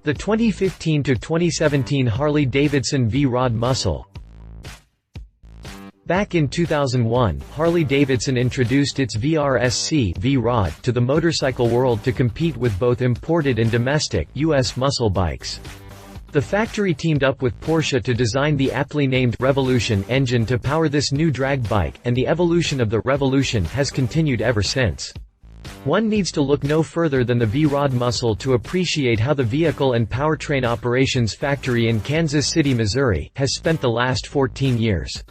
The 2015 to 2017 Harley-Davidson V-Rod Muscle. Back in 2001, Harley-Davidson introduced its VRSC V-Rod to the motorcycle world to compete with both imported and domestic U.S. muscle bikes. The factory teamed up with Porsche to design the aptly named Revolution engine to power this new drag bike, and the evolution of the Revolution has continued ever since. One needs to look no further than the V-Rod Muscle to appreciate how the Vehicle and Powertrain Operations factory in Kansas City, Missouri, has spent the last 14 years.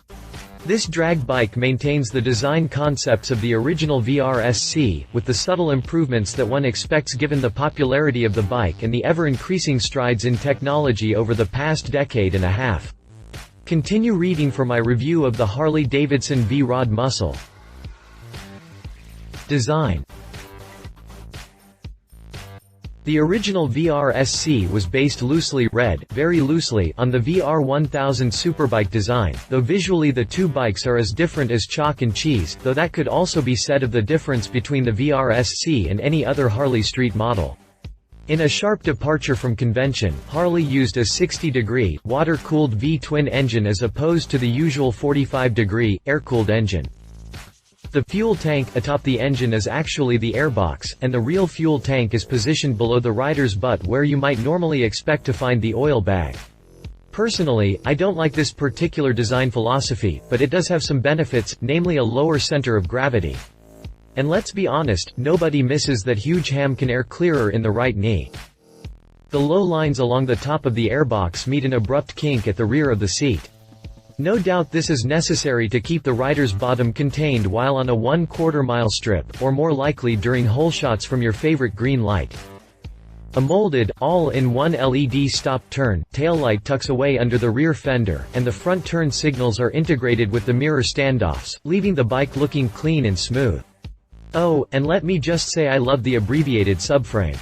This drag bike maintains the design concepts of the original VRSC, with the subtle improvements that one expects given the popularity of the bike and the ever-increasing strides in technology over the past decade and a half. Continue reading for my review of the Harley-Davidson V-Rod Muscle. Design. The original VRSC was based very loosely, on the VR1000 superbike design, though visually the two bikes are as different as chalk and cheese, though that could also be said of the difference between the VRSC and any other Harley street model. In a sharp departure from convention, Harley used a 60-degree, water-cooled V-twin engine as opposed to the usual 45-degree, air-cooled engine. The fuel tank atop the engine is actually the airbox, and the real fuel tank is positioned below the rider's butt where you might normally expect to find the oil bag. Personally, I don't like this particular design philosophy, but it does have some benefits, namely a lower center of gravity. And let's be honest, nobody misses that huge ham can air clearer in the right knee. The low lines along the top of the airbox meet an abrupt kink at the rear of the seat. No doubt this is necessary to keep the rider's bottom contained while on a 1/4 mile strip, or more likely during hole shots from your favorite green light. A molded, all-in-one LED stop-turn taillight tucks away under the rear fender, and the front turn signals are integrated with the mirror standoffs, leaving the bike looking clean and smooth. Oh, and let me just say I love the abbreviated subframe.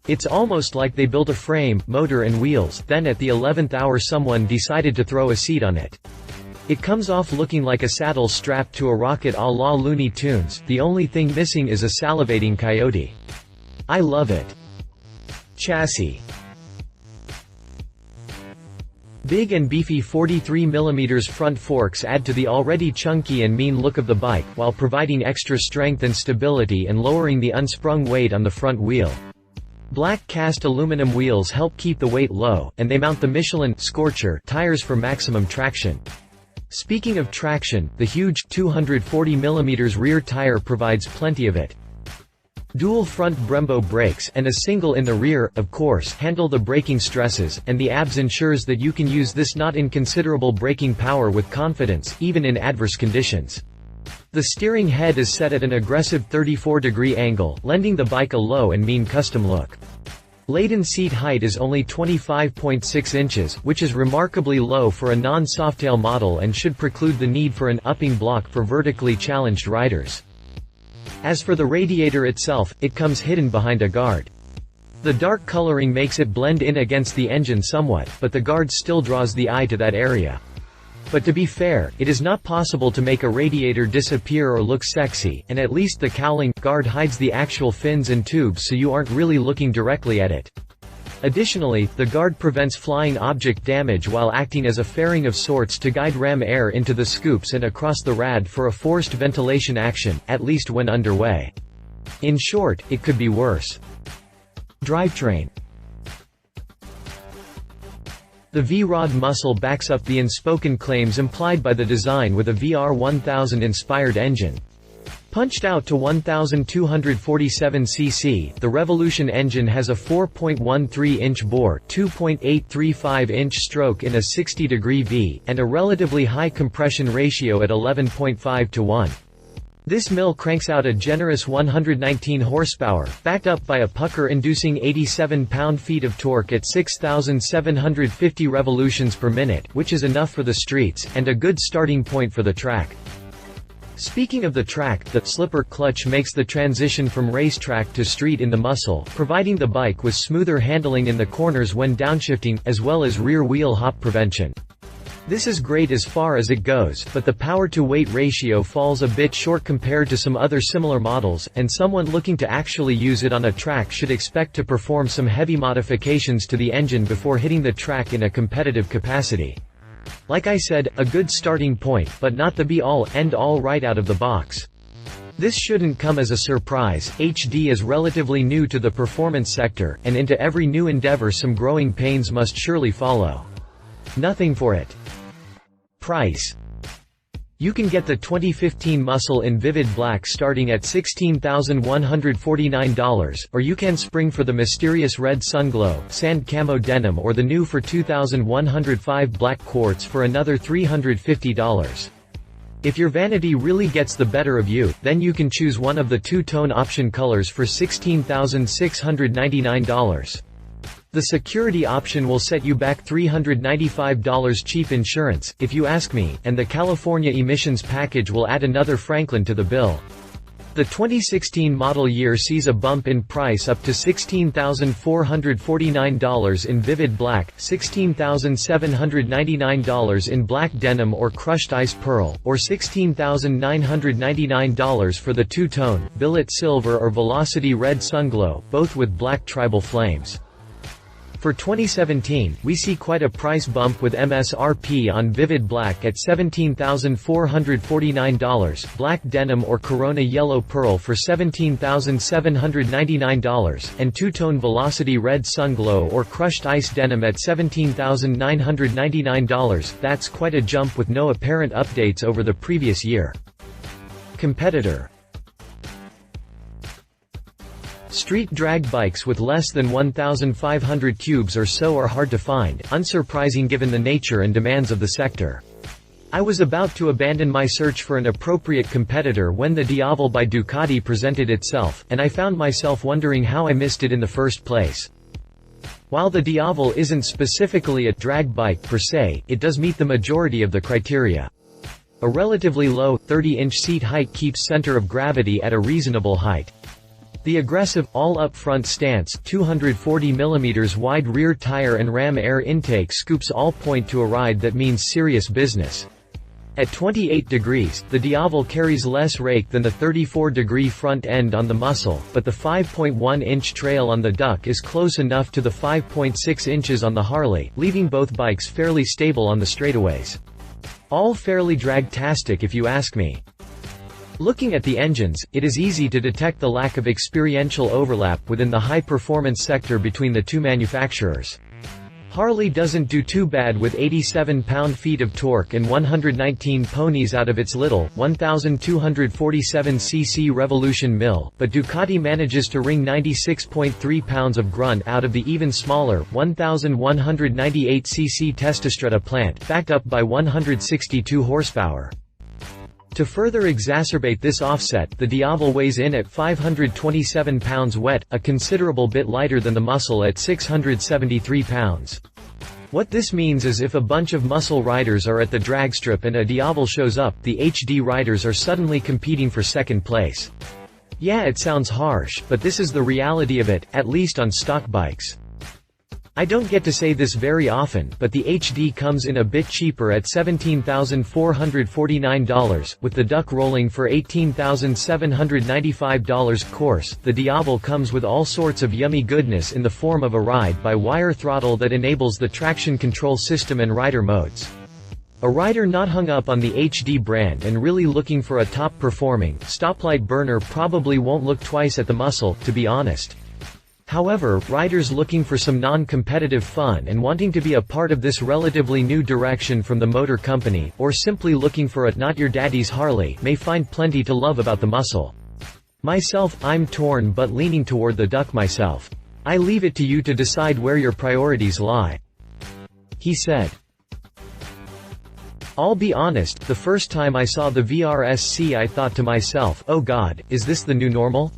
It's almost like they built a frame, motor and wheels, then at the 11th hour someone decided to throw a seat on it. It comes off looking like a saddle strapped to a rocket a la Looney Tunes, the only thing missing is a salivating coyote. I love it. Chassis. Big and beefy 43mm front forks add to the already chunky and mean look of the bike, while providing extra strength and stability and lowering the unsprung weight on the front wheel. Black cast aluminum wheels help keep the weight low, and they mount the Michelin Scorcher tires for maximum traction. Speaking of traction, the huge 240mm rear tire provides plenty of it. Dual front Brembo brakes, and a single in the rear, of course, handle the braking stresses, and the ABS ensures that you can use this not inconsiderable braking power with confidence, even in adverse conditions. The steering head is set at an aggressive 34-degree angle, lending the bike a low and mean custom look. Laden seat height is only 25.6 inches, which is remarkably low for a non-softail model and should preclude the need for an upping block for vertically challenged riders. As for the radiator itself, it comes hidden behind a guard. The dark coloring makes it blend in against the engine somewhat, but the guard still draws the eye to that area. But to be fair, it is not possible to make a radiator disappear or look sexy, and at least the cowling guard hides the actual fins and tubes so you aren't really looking directly at it. Additionally, the guard prevents flying object damage while acting as a fairing of sorts to guide ram air into the scoops and across the rad for a forced ventilation action, at least when underway. In short, it could be worse. Drivetrain. The V-Rod Muscle backs up the unspoken claims implied by the design with a VR1000-inspired engine. Punched out to 1,247 cc, the Revolution engine has a 4.13-inch bore, 2.835-inch stroke in a 60-degree V, and a relatively high compression ratio at 11.5 to 1. This mill cranks out a generous 119 horsepower, backed up by a pucker-inducing 87 pound-feet of torque at 6,750 revolutions per minute, which is enough for the streets, and a good starting point for the track. Speaking of the track, the slipper clutch makes the transition from racetrack to street in the Muscle, providing the bike with smoother handling in the corners when downshifting, as well as rear wheel hop prevention. This is great as far as it goes, but the power-to-weight ratio falls a bit short compared to some other similar models, and someone looking to actually use it on a track should expect to perform some heavy modifications to the engine before hitting the track in a competitive capacity. Like I said, a good starting point, but not the be-all, end-all right out of the box. This shouldn't come as a surprise. HD is relatively new to the performance sector, and into every new endeavor some growing pains must surely follow. Nothing for it. Price. You can get the 2015 Muscle in vivid black starting at $16,149, or you can spring for the mysterious red Sunglow, sand camo denim, or the new for $2,105 black quartz for another $350. If your vanity really gets the better of you, then you can choose one of the two-tone option colors for $16,699. The security option will set you back $395 cheap insurance, if you ask me, and the California emissions package will add another Franklin to the bill. The 2016 model year sees a bump in price up to $16,449 in vivid black, $16,799 in black denim or crushed ice pearl, or $16,999 for the two-tone, billet silver or velocity red Sunglow, both with black tribal flames. For 2017, we see quite a price bump with MSRP on vivid black at $17,449, black denim or Corona yellow pearl for $17,799, and two-tone velocity red Sunglow or crushed ice denim at $17,999. That's quite a jump with no apparent updates over the previous year. Competitor. Street drag bikes with less than 1,500 cubes or so are hard to find, unsurprising given the nature and demands of the sector. I was about to abandon my search for an appropriate competitor when the Diavel by Ducati presented itself, and I found myself wondering how I missed it in the first place. While the Diavel isn't specifically a drag bike per se, it does meet the majority of the criteria. A relatively low, 30-inch seat height keeps center of gravity at a reasonable height. The aggressive, all-up-front stance, 240mm wide rear tire and ram air intake scoops all point to a ride that means serious business. At 28 degrees, the Diavel carries less rake than the 34-degree front end on the Muscle, but the 5.1-inch trail on the Duck is close enough to the 5.6 inches on the Harley, leaving both bikes fairly stable on the straightaways. All fairly drag-tastic if you ask me. Looking at the engines, it is easy to detect the lack of experiential overlap within the high-performance sector between the two manufacturers. Harley doesn't do too bad with 87 pound-feet of torque and 119 ponies out of its little, 1,247cc Revolution mill, but Ducati manages to wring 96.3 pounds of grunt out of the even smaller, 1,198cc Testastretta plant, backed up by 162 horsepower. To further exacerbate this offset, the Diavel weighs in at 527 pounds wet, a considerable bit lighter than the Muscle at 673 pounds. What this means is if a bunch of Muscle riders are at the dragstrip and a Diavel shows up, the HD riders are suddenly competing for second place. Yeah, it sounds harsh, but this is the reality of it, at least on stock bikes. I don't get to say this very often, but the HD comes in a bit cheaper at $17,449, with the Duck rolling for $18,795. Course, the Diavel comes with all sorts of yummy goodness in the form of a ride-by-wire throttle that enables the traction control system and rider modes. A rider not hung up on the HD brand and really looking for a top-performing, stoplight burner probably won't look twice at the Muscle, to be honest. However, riders looking for some non-competitive fun and wanting to be a part of this relatively new direction from the motor company, or simply looking for a not-your-daddy's Harley, may find plenty to love about the Muscle. Myself, I'm torn but leaning toward the Duck myself. I leave it to you to decide where your priorities lie. He said. I'll be honest, the first time I saw the VRSC I thought to myself, oh god, is this the new normal?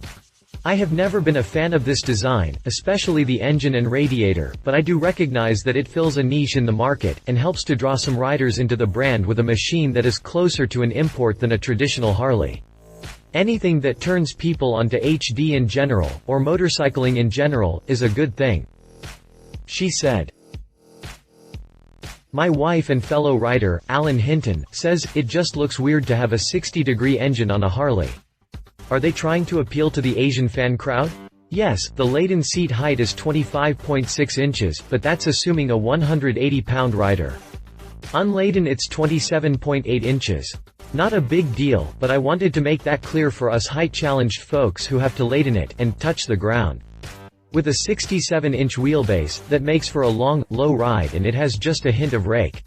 I have never been a fan of this design, especially the engine and radiator, but I do recognize that it fills a niche in the market, and helps to draw some riders into the brand with a machine that is closer to an import than a traditional Harley. Anything that turns people onto HD in general, or motorcycling in general, is a good thing. She said. My wife and fellow writer, Alan Hinton, says, it just looks weird to have a 60-degree engine on a Harley. Are they trying to appeal to the Asian fan crowd? Yes, the laden seat height is 25.6 inches, but that's assuming a 180-pound rider. Unladen it's 27.8 inches. Not a big deal, but I wanted to make that clear for us height-challenged folks who have to laden it, and touch the ground. With a 67-inch wheelbase, that makes for a long, low ride and it has just a hint of rake.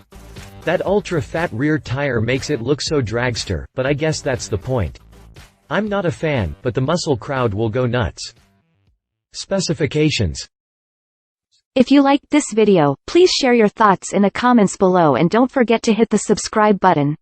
That ultra-fat rear tire makes it look so dragster, but I guess that's the point. I'm not a fan, but the muscle crowd will go nuts. Specifications. If you liked this video, please share your thoughts in the comments below and don't forget to hit the subscribe button.